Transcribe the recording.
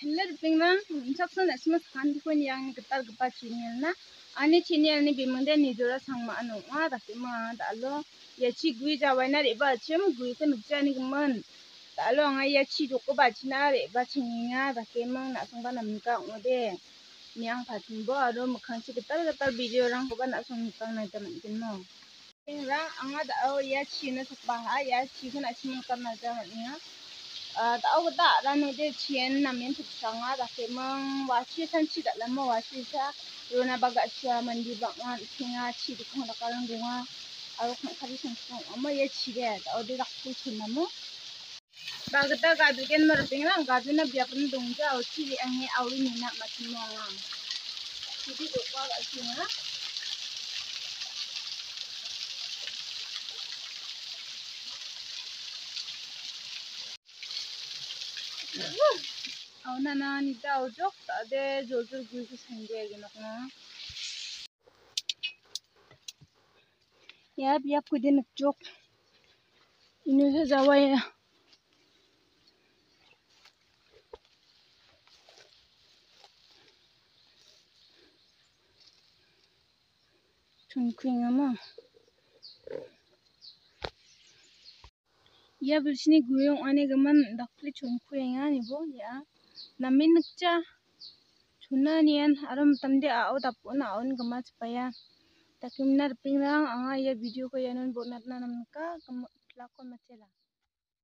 Hello pingrang saksan asma kan dikon yang getar gepa channel na ani channel ni bimende ni jora sangma anu ma dake ma dalo ya chi gui jawai na re ba chem gui ko nukja ni gman dalo nga ya chi joko ba china re ba chinga dake mang na sangba namka ngode nyang phatin bo aro mukhang chi getar getar video rang ko ba na song kang na jaman kin mo pingrang anga da ya chi na sakba ha ya chi ko na chim kan na jaman nya tao da ranu de chien na men thuk sanga da ke mang wa chi san chi da lam wa chi sa rona baga cha mandi ba nga thinga chi di khong da karang dunga aro khang khari sang song amma ye chi de tao de rak pu chun na mo baga da ga du gen mar ping rang ga du na bia pun dong ja o chi li ang he awi ni na ma chi mo nga chi di do pa ga chi nga au na na ni da o jok ta de jol jol gui ku sang de ge nok na ya biap ku din jok inu sa jawai chun khring ama ya bilsini guyong ane gaman dakli chun khring ani bo ya namin nukcha chuna nian aram tamde ao dapo na on gama chpaya takim nar pingrang anga ya video ko yanon bonat na namka lakon machela